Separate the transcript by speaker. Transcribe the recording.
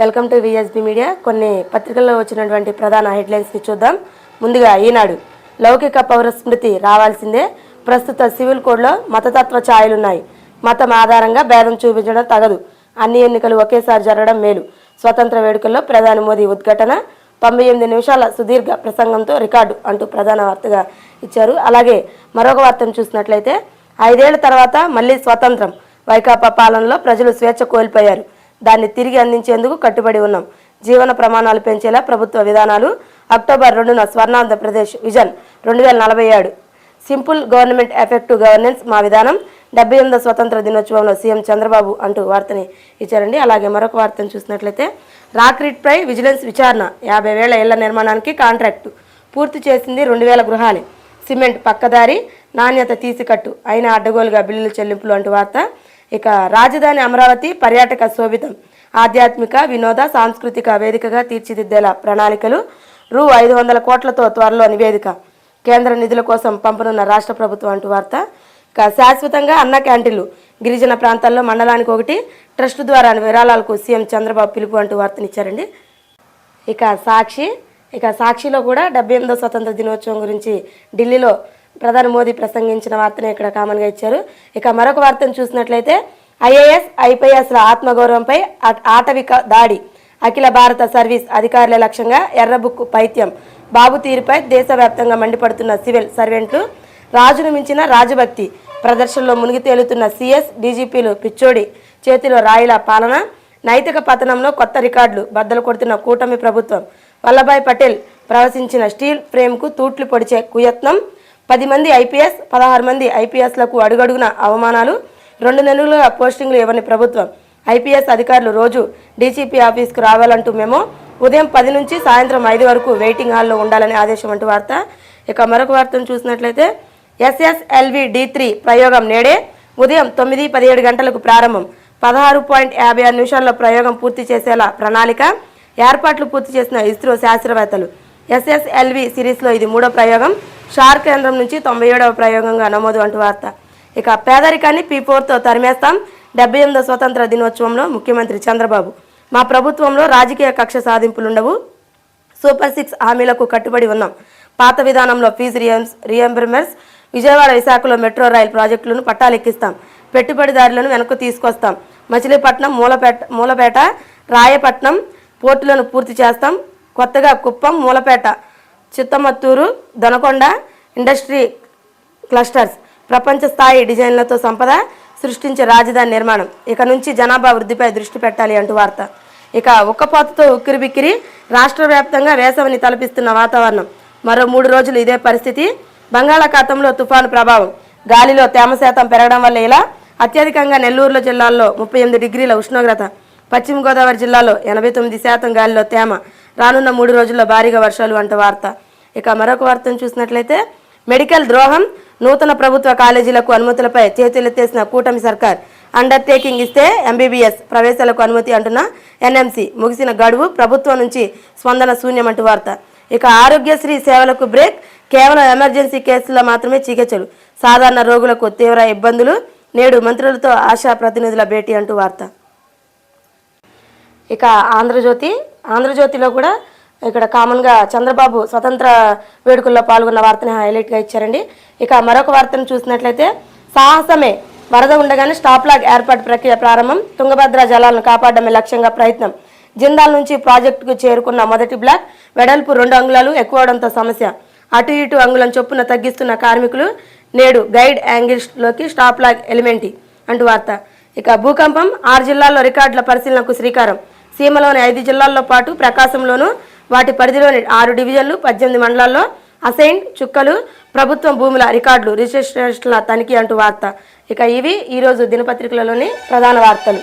Speaker 1: Welcome to VSB media. కొన్ని పత్రికల్లో వచ్చినటువంటి ప్రధాన హెడ్లైన్స్ని చూద్దాం. ముందుగా ఈనాడు, లౌకిక పౌర స్మృతి రావాల్సిందే, ప్రస్తుత సివిల్ కోడ్లో మతతత్వ ఛాయలున్నాయి, మతం ఆధారంగా భేదం చూపించడం తగదు, అన్ని ఎన్నికలు ఒకేసారి జరగడం మేలు, స్వతంత్ర వేడుకల్లో ప్రధాని మోదీ ఉద్ఘాటన, 98 నిమిషాల సుదీర్ఘ ప్రసంగంతో రికార్డు అంటూ ప్రధాన వార్తగా ఇచ్చారు. అలాగే మరొక వార్తను చూసినట్లయితే, 5 ఏళ్ల తర్వాత మళ్ళీ స్వతంత్రం, వైకాపా పాలనలో ప్రజలు స్వేచ్ఛ కోల్పోయారు, దాన్ని తిరిగి అందించేందుకు కట్టుబడి ఉన్నాం, జీవన ప్రమాణాలు పెంచేలా ప్రభుత్వ విధానాలు, అక్టోబర్ 2న Swarnandhra Pradesh vision 2047, simple government effective governance మా విధానం, 78వ స్వతంత్ర దినోత్సవంలో సీఎం చంద్రబాబు అంటూ వార్తని ఇచ్చారండి. అలాగే మరొక వార్తను చూసినట్లయితే, రాక్రీట్పై విజిలెన్స్ విచారణ, 50 వేల ఇళ్ల నిర్మాణానికి కాంట్రాక్టు పూర్తి చేసింది 2000 గృహాలే, సిమెంట్ పక్కదారి, నాణ్యత తీసికట్టు, అయినా అడ్డగోలుగా బిల్లుల చెల్లింపులు అంటూ వార్త. ఇక రాజధాని అమరావతి పర్యాటక శోభితం, ఆధ్యాత్మిక వినోద సాంస్కృతిక వేదికగా తీర్చిదిద్దేలా ప్రణాళికలు, రూ 500 కోట్లతో త్వరలో నివేదిక, కేంద్ర నిధుల కోసం పంపనున్న రాష్ట్ర ప్రభుత్వం అంటూ వార్త. ఇక శాశ్వతంగా అన్న క్యాంటీన్లు, గిరిజన ప్రాంతాల్లో మండలానికి 1 ట్రస్ట్ ద్వారా విరాళాలకు సీఎం చంద్రబాబు పిలుపు అంటూ వార్తనిచ్చారండి. ఇక సాక్షిలో కూడా 78వ స్వతంత్ర దినోత్సవం గురించి ఢిల్లీలో ప్రధాని మోదీ ప్రసంగించిన వార్తనే ఇక్కడ కామన్గా ఇచ్చారు. ఇక మరొక వార్తను చూసినట్లయితే, ఐఏఎస్ ఐపీఎస్ల ఆత్మగౌరవంపై ఆటవిక దాడి, అఖిల భారత సర్వీస్ అధికారుల లక్ష్యంగా ఎర్రబుక్కు పైత్యం, బాబు తీరుపై దేశవ్యాప్తంగా మండిపడుతున్న సివిల్ సర్వెంట్లు, రాజును మించిన రాజభక్తి, ప్రదర్శనలో మునిగి తేలుతున్న సీఎస్ డీజీపీలు పిచ్చోడి చేతిలో రాయిల పాలన, నైతిక పతనంలో కొత్త రికార్డులు బద్దలు కొడుతున్న కూటమి ప్రభుత్వం, వల్లభాయ్ పటేల్ ప్రవశించిన స్టీల్ ఫ్రేమ్కు తూట్లు పొడిచే కుయత్నం, 10 మంది ఐపీఎస్ 16 మంది ఐపీఎస్లకు అడుగడుగున అవమానాలు, 2 నెలలుగా పోస్టింగ్లు ఇవ్వని ప్రభుత్వం, ఐపీఎస్ అధికారులు రోజు డీజీపీ ఆఫీస్కు రావాలంటూ మేము, ఉదయం 10 నుంచి సాయంత్రం 5 వరకు వెయిటింగ్ హాల్లో ఉండాలని ఆదేశం అంటూ వార్త. ఇక మరొక వార్తను చూసినట్లయితే, ఎస్ఎస్ఎల్వి D3 ప్రయోగం నేడే ఉదయం 9-17 గంటలకు ప్రారంభం, 16.56 నిమిషాల్లో ప్రయోగం పూర్తి చేసేలా ప్రణాళిక, ఏర్పాట్లు పూర్తి చేసిన ఇస్రో శాస్త్రవేత్తలు. ఎస్ఎస్ఎల్వి సిరీస్లో ఇది 3వ ప్రయోగం, షార్ కేంద్రం నుంచి 97వ ప్రయోగంగా నమోదు అంటూ వార్త. ఇక పేదరికాన్ని P4తో తరిమేస్తాం, 78వ స్వతంత్ర దినోత్సవంలో ముఖ్యమంత్రి చంద్రబాబు, మా ప్రభుత్వంలో రాజకీయ కక్ష సాధింపులుండవు, సూపర్ 6 హామీలకు కట్టుబడి ఉన్నాం, పాత విధానంలో ఫీజు రియంబర్మెంట్స్, విజయవాడ విశాఖలో మెట్రో రైల్ ప్రాజెక్టులను పట్టాలెక్కిస్తాం, పెట్టుబడిదారులను వెనక్కు తీసుకొస్తాం, మచిలీపట్నం మూలపేట రాయపట్నం పోర్టులను పూర్తి చేస్తాం, కొత్తగా కుప్పం మూలపేట చిత్తమత్తూరు దొనకొండ ఇండస్ట్రీ క్లస్టర్స్, ప్రపంచ స్థాయి డిజైన్లతో సంపద సృష్టించే రాజధాని నిర్మాణం, ఇక నుంచి జనాభా వృద్ధిపై దృష్టి పెట్టాలి అంటూ వార్త. ఇక ఉక్కపోతతో ఉక్కిరిబిక్కిరి, రాష్ట్ర వ్యాప్తంగా వేసవిని తలపిస్తున్న వాతావరణం, మరో 3 రోజులు ఇదే పరిస్థితి, బంగాళాఖాతంలో తుఫాను ప్రభావం, గాలిలో తేమ శాతం పెరగడం వల్ల ఇలా అత్యధికంగా నెల్లూరు జిల్లాల్లో 38 డిగ్రీల ఉష్ణోగ్రత, పశ్చిమ గోదావరి జిల్లాలో 89% గాలిలో తేమ, రానున్న 3 రోజుల్లో భారీగా వర్షాలు అంటూ వార్త. ఇక మరొక వార్తను చూసినట్లయితే, మెడికల్ ద్రోహం, నూతన ప్రభుత్వ కాలేజీలకు అనుమతులపై చేతులెత్తేసిన కూటమి సర్కార్, అండర్టేకింగ్ ఇస్తే ఎంబీబీఎస్ ప్రవేశాలకు అనుమతి అంటున్న ఎన్ఎంసీ, ముగిసిన గడువు, ప్రభుత్వం నుంచి స్పందన శూన్యం అంటూ వార్త. ఇక ఆరోగ్యశ్రీ సేవలకు బ్రేక్, కేవలం ఎమర్జెన్సీ కేసుల్లో మాత్రమే చికిత్సలు, సాధారణ రోగులకు తీవ్ర ఇబ్బందులు, నేడు మంత్రులతో ఆశా ప్రతినిధుల భేటీ అంటూ వార్త. ఇక ఆంధ్రజ్యోతిలో కూడా ఇక్కడ కామన్గా చంద్రబాబు స్వతంత్ర వేడుకల్లో పాల్గొన్న వార్తని హైలైట్గా ఇచ్చారండి. ఇక మరొక వార్తను చూసినట్లయితే, సాహసమే, వరద ఉండగానే స్టాప్ లాగ్ ఏర్పాటు ప్రక్రియ ప్రారంభం, తుంగభద్ర జలాలను కాపాడమే లక్ష్యంగా ప్రయత్నం, జిందాల్ నుంచి ప్రాజెక్టుకు చేరుకున్న మొదటి బ్లాక్, వెడల్పు 2 అంగుళాలు ఎక్కువడంతో సమస్య, అటు ఇటు అంగుళం చొప్పున తగ్గిస్తున్న కార్మికులు, నేడు గైడ్ యాంగిల్స్లోకి స్టాప్ లాగ్ ఎలిమెంటి అంటూ వార్త. ఇక భూకంపం, 6 జిల్లాల్లో రికార్డుల పరిశీలనకు శ్రీకారం, సీమలోని 5 జిల్లాల్లో పాటు ప్రకాశంలోను వాటి పరిధిలోని 6 డివిజన్లు 18 మండలాల్లో అసైన్ చుక్కలు, ప్రభుత్వం భూముల రికార్డులు రిజిస్ట్రేషన్ల తనిఖీ అంటూ వార్త. ఇక ఇవి ఈరోజు దినపత్రికలలోని ప్రధాన వార్తలు.